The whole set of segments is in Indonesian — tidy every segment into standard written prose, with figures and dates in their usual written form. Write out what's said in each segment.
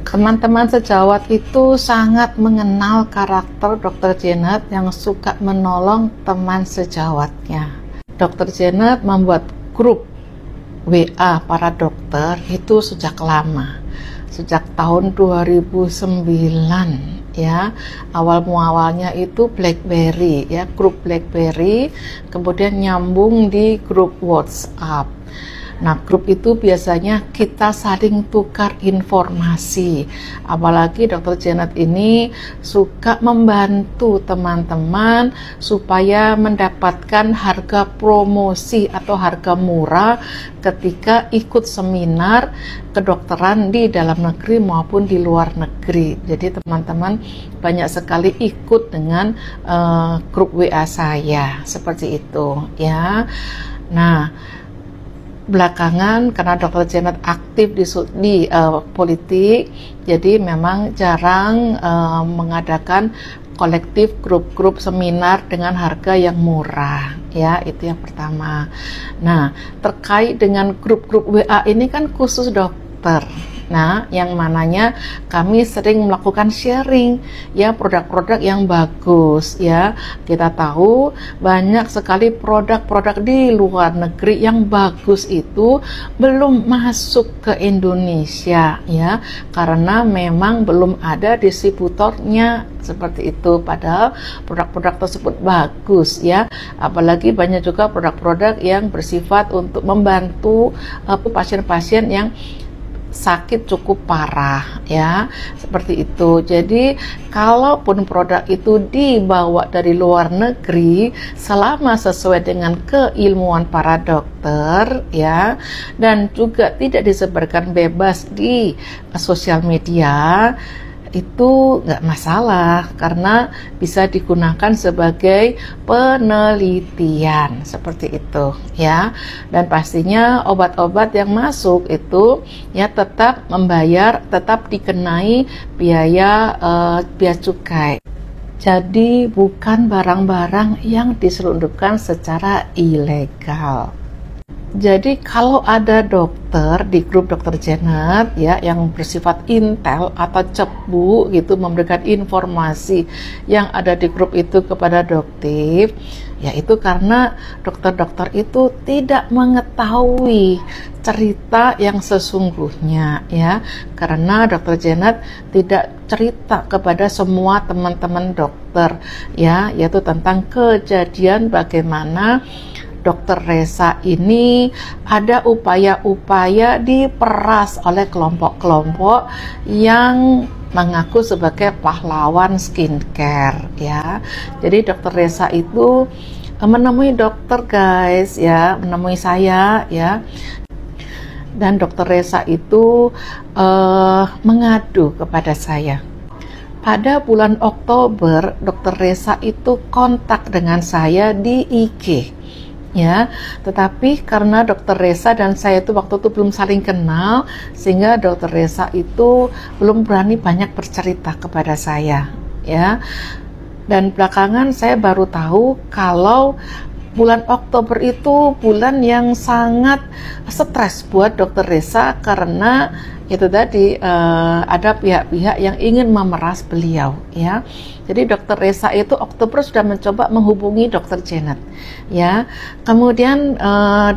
Teman-teman sejawat itu sangat mengenal karakter Dr. Janet yang suka menolong teman sejawatnya. Dr. Janet membuat grup WA para dokter itu sejak lama, sejak tahun 2009 ya. Awalnya itu BlackBerry ya, grup BlackBerry, kemudian nyambung di grup WhatsApp. Nah, grup itu biasanya kita saling tukar informasi. Apalagi Dr. Janet ini suka membantu teman-teman supaya mendapatkan harga promosi atau harga murah ketika ikut seminar kedokteran di dalam negeri maupun di luar negeri. Jadi teman-teman banyak sekali ikut dengan grup WA saya seperti itu ya. Nah, belakangan karena Dr. Janet aktif di politik, jadi memang jarang mengadakan kolektif grup-grup seminar dengan harga yang murah ya, itu yang pertama. Nah, terkait dengan grup-grup WA ini kan khusus dokter. Nah, yang mananya kami sering melakukan sharing ya, produk-produk yang bagus ya. Kita tahu banyak sekali produk-produk di luar negeri yang bagus itu belum masuk ke Indonesia ya, karena memang belum ada distributornya seperti itu. Padahal produk-produk tersebut bagus ya, apalagi banyak juga produk-produk yang bersifat untuk membantu pasien-pasien yang sakit cukup parah ya, seperti itu. Jadi kalaupun produk itu dibawa dari luar negeri selama sesuai dengan keilmuan para dokter ya, dan juga tidak disebarkan bebas di sosial media, itu nggak masalah karena bisa digunakan sebagai penelitian seperti itu ya. Dan pastinya obat-obat yang masuk itu ya tetap membayar, tetap dikenai biaya cukai. Jadi bukan barang-barang yang diselundupkan secara ilegal. Jadi kalau ada dokter di grup Dr. Janet ya yang bersifat intel atau cepu gitu, memberikan informasi yang ada di grup itu kepada dokter, ya itu karena dokter-dokter itu tidak mengetahui cerita yang sesungguhnya ya, karena Dr. Janet tidak cerita kepada semua teman-teman dokter ya, yaitu tentang kejadian bagaimana Dr. Resa ini ada upaya-upaya diperas oleh kelompok-kelompok yang mengaku sebagai pahlawan skincare ya. Jadi Dr. Resa itu menemui dokter guys ya, menemui saya ya. Dan Dr. Resa itu mengadu kepada saya. Pada bulan Oktober, Dr. Resa itu kontak dengan saya di IG. Ya, tetapi karena Dr. Resa dan saya itu waktu itu belum saling kenal, sehingga Dr. Resa itu belum berani banyak bercerita kepada saya ya. Dan belakangan saya baru tahu kalau bulan Oktober itu bulan yang sangat stres buat Dr. Resa karena itu tadi ada pihak-pihak yang ingin memeras beliau ya. Jadi Dr. Resa itu Oktober sudah mencoba menghubungi Dr. Janet ya. Kemudian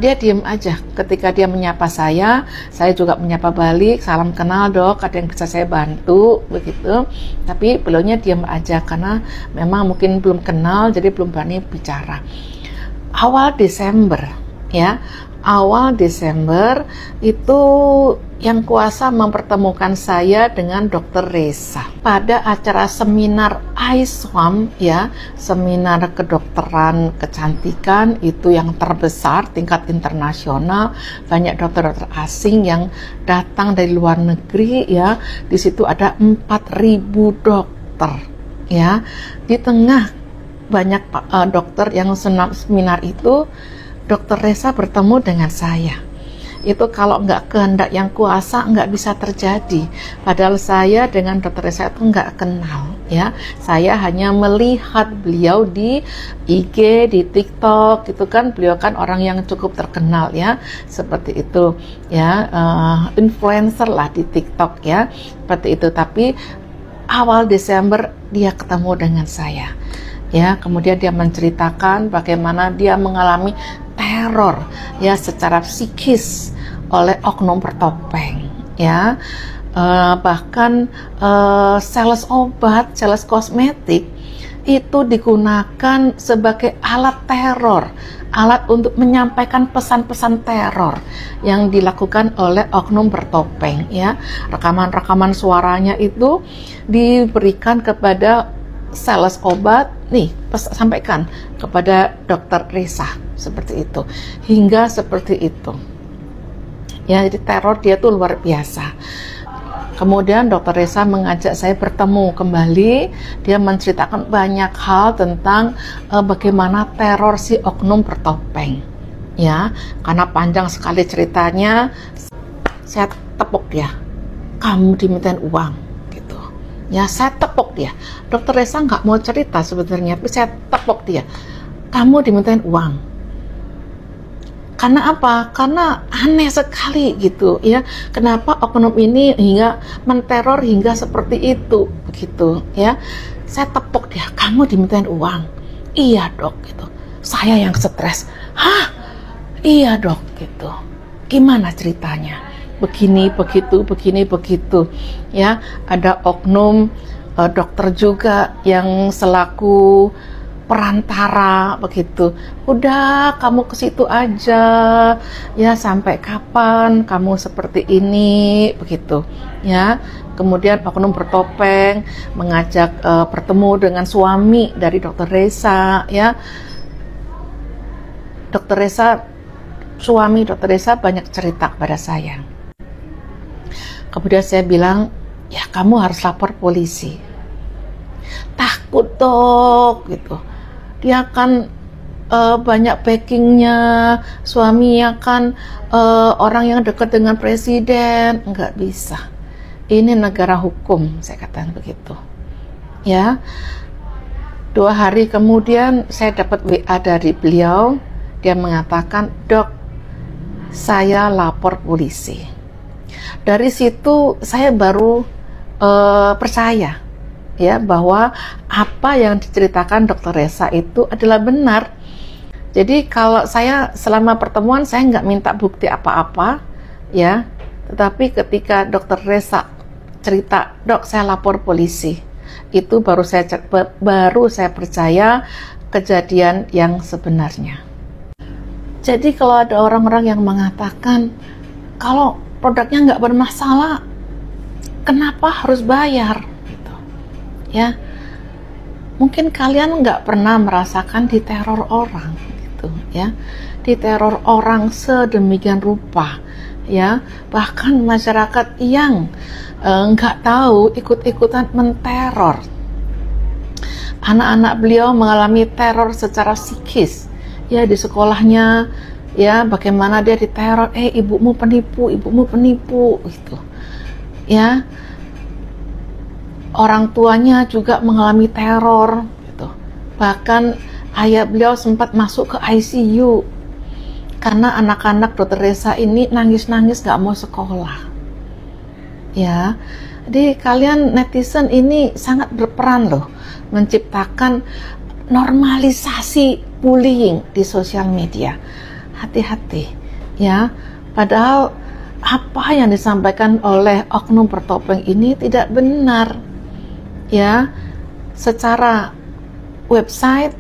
dia diem aja ketika dia menyapa saya juga menyapa balik, salam kenal dok, ada yang bisa saya bantu begitu. Tapi beliaunya diem aja karena memang mungkin belum kenal, jadi belum berani bicara. Awal Desember ya, awal Desember itu yang kuasa mempertemukan saya dengan Dr. Resa pada acara seminar ISWAM ya, seminar kedokteran kecantikan itu yang terbesar tingkat internasional, banyak dokter-dokter asing yang datang dari luar negeri ya. Di situ ada 4.000 dokter ya. Di tengah banyak dokter yang seminar itu, Dr. Resa bertemu dengan saya itu kalau nggak kehendak yang kuasa nggak bisa terjadi. Padahal saya dengan Dr. Resa itu nggak kenal, ya. Saya hanya melihat beliau di IG, di TikTok, gitu kan. Beliau kan orang yang cukup terkenal, ya, seperti itu, ya, influencer lah di TikTok, ya, seperti itu. Tapi awal Desember dia ketemu dengan saya, ya. Kemudian dia menceritakan bagaimana dia mengalami teror, ya, secara psikis oleh oknum bertopeng, ya. Bahkan sales obat, sales kosmetik itu digunakan sebagai alat teror, alat untuk menyampaikan pesan-pesan teror yang dilakukan oleh oknum bertopeng, ya. Rekaman-rekaman suaranya itu diberikan kepada sales obat, nih, sampaikan kepada Dr. Resa, seperti itu, hingga seperti itu, ya. Jadi teror dia tuh luar biasa. Kemudian Dr. Resa mengajak saya bertemu kembali. Dia menceritakan banyak hal tentang bagaimana teror si oknum bertopeng, ya. Karena panjang sekali ceritanya, saya tepuk dia, kamu dimintain uang, gitu, ya. Saya tepuk dia. Dr. Resa nggak mau cerita sebenarnya, tapi saya tepuk dia, kamu dimintain uang. Karena apa? Karena aneh sekali, gitu, ya. Kenapa oknum ini hingga menteror hingga seperti itu, begitu, ya. Saya tepuk dia, kamu dimintain uang. Iya, Dok, gitu. Saya yang stres. Hah? Iya, Dok, gitu. Gimana ceritanya? Begini, begitu, begini, begitu, ya. Ada oknum dokter juga yang selaku perantara, begitu. Udah, kamu ke situ aja, ya, sampai kapan kamu seperti ini, begitu, ya. Kemudian oknum bertopeng mengajak bertemu dengan suami dari Dr. Resa, ya. Dr. Resa, suami Dr. Resa banyak cerita kepada saya. Kemudian saya bilang, ya, kamu harus lapor polisi. Takut, Dok, gitu. Dia kan banyak backingnya, suaminya kan orang yang dekat dengan presiden. Nggak bisa, ini negara hukum, saya katakan begitu, ya. 2 hari kemudian saya dapat WA dari beliau. Dia mengatakan, Dok, saya lapor polisi. Dari situ saya baru percaya, ya, bahwa apa yang diceritakan Dr. Resa itu adalah benar. Jadi kalau saya selama pertemuan saya nggak minta bukti apa-apa, ya, tetapi ketika Dr. Resa cerita, Dok, saya lapor polisi, itu baru saya percaya kejadian yang sebenarnya. Jadi kalau ada orang-orang yang mengatakan kalau produknya nggak bermasalah, kenapa harus bayar? Ya, mungkin kalian nggak pernah merasakan diteror orang, gitu, ya, diteror orang sedemikian rupa, ya. Bahkan masyarakat yang nggak tahu ikut-ikutan menteror. Anak-anak beliau mengalami teror secara psikis, ya, di sekolahnya, ya, bagaimana dia diteror, ibumu penipu, gitu, ya. Orang tuanya juga mengalami teror, gitu. Bahkan ayah beliau sempat masuk ke ICU karena anak-anak Dr. Resa ini nangis-nangis gak mau sekolah, ya. Jadi kalian netizen ini sangat berperan loh menciptakan normalisasi bullying di sosial media. Hati-hati, ya. Padahal apa yang disampaikan oleh oknum bertopeng ini tidak benar, ya. Secara website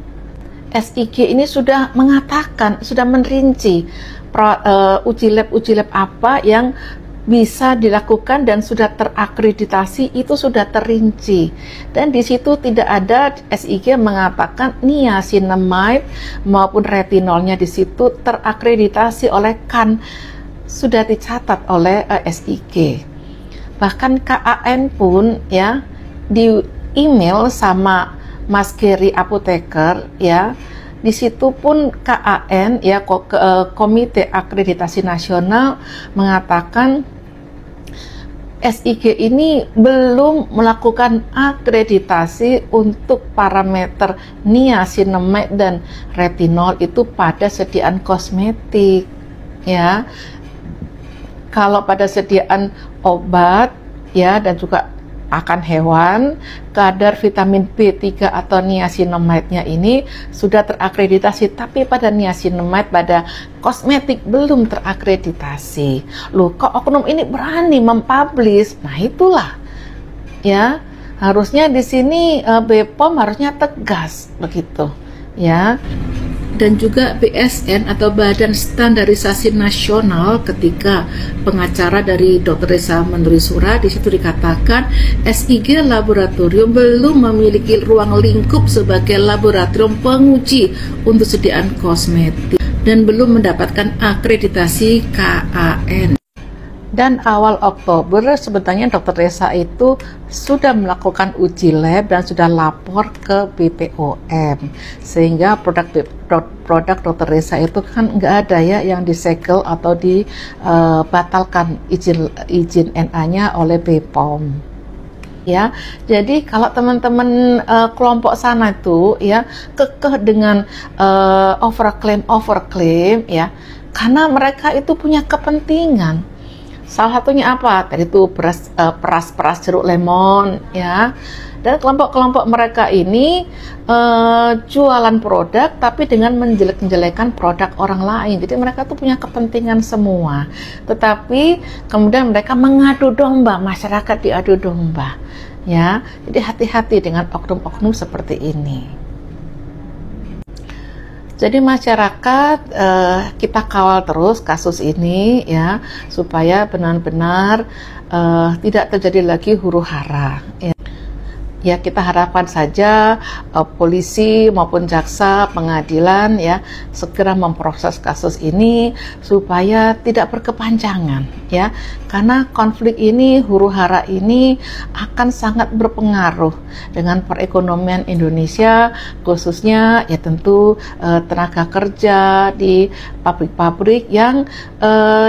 SIG ini sudah mengatakan, sudah merinci uji lab apa yang bisa dilakukan dan sudah terakreditasi, itu sudah terinci. Dan di situ tidak ada, SIG mengatakan niacinamide maupun retinolnya di situ terakreditasi oleh CAN, sudah dicatat oleh SIG. Bahkan KAN pun, ya, di email sama Mas Gary apoteker, ya, di situ pun KAN ya, Komite Akreditasi Nasional mengatakan SIG ini belum melakukan akreditasi untuk parameter niacinamide dan retinol itu pada sediaan kosmetik ya. Kalau pada sediaan obat ya dan juga akan hewan, kadar vitamin B3 atau niacinamide-nya ini sudah terakreditasi, tapi pada niacinamide pada kosmetik belum terakreditasi. Loh, kok oknum ini berani mempublish? Nah, itulah ya, harusnya di sini BPOM harusnya tegas begitu ya. Dan juga BSN atau Badan Standarisasi Nasional, ketika pengacara dari Dr. Reza Mandurisura di situ dikatakan SIG laboratorium belum memiliki ruang lingkup sebagai laboratorium penguji untuk sediaan kosmetik dan belum mendapatkan akreditasi KAN. Dan awal Oktober sebetulnya Dr. Reza itu sudah melakukan uji lab dan sudah lapor ke BPOM, sehingga produk Dr. Reza itu kan nggak ada ya yang disegel atau dibatalkan izin NA-nya oleh BPOM. Ya, jadi kalau teman-teman kelompok sana itu ya kekeh dengan overclaim ya, karena mereka itu punya kepentingan. Salah satunya apa? Tadi itu peras jeruk lemon ya. Dan kelompok-kelompok mereka ini jualan produk tapi dengan menjelek-jelekan produk orang lain. Jadi mereka tuh punya kepentingan semua. Tetapi kemudian mereka mengadu domba, masyarakat diadu domba. Ya. Jadi hati-hati dengan oknum-oknum seperti ini. Jadi masyarakat kita kawal terus kasus ini ya, supaya benar-benar tidak terjadi lagi huru-hara ya. Ya, kita harapkan saja polisi maupun jaksa pengadilan ya segera memproses kasus ini supaya tidak berkepanjangan ya, karena konflik ini, huru-hara ini akan sangat berpengaruh dengan perekonomian Indonesia, khususnya ya tentu tenaga kerja di pabrik-pabrik yang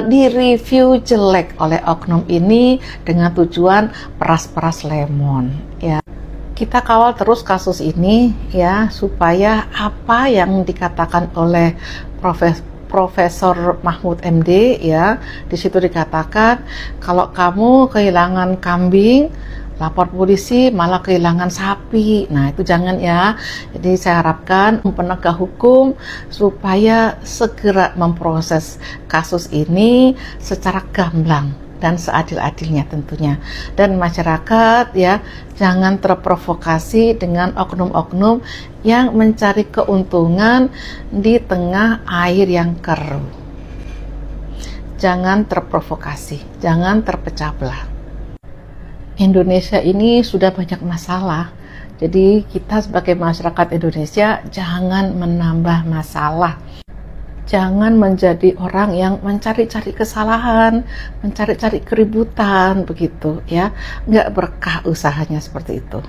direview jelek oleh oknum ini dengan tujuan peras-peras lemon ya. Kita kawal terus kasus ini ya, supaya apa yang dikatakan oleh Profesor Mahmud MD ya, di situ dikatakan kalau kamu kehilangan kambing lapor polisi malah kehilangan sapi. Nah, itu jangan ya. Jadi saya harapkan penegak hukum supaya segera memproses kasus ini secara gamblang dan seadil-adilnya tentunya. Dan masyarakat ya jangan terprovokasi dengan oknum-oknum yang mencari keuntungan di tengah air yang keruh. Jangan terprovokasi, jangan terpecah belah. Indonesia ini sudah banyak masalah. Jadi kita sebagai masyarakat Indonesia jangan menambah masalah. Jangan menjadi orang yang mencari-cari kesalahan, mencari-cari keributan begitu ya. Nggak berkah usahanya seperti itu.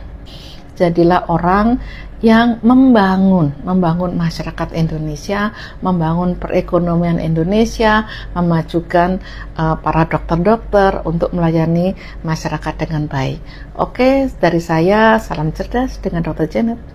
Jadilah orang yang membangun masyarakat Indonesia, membangun perekonomian Indonesia, memajukan para dokter-dokter untuk melayani masyarakat dengan baik. Oke, dari saya salam cerdas dengan Dr. Janet.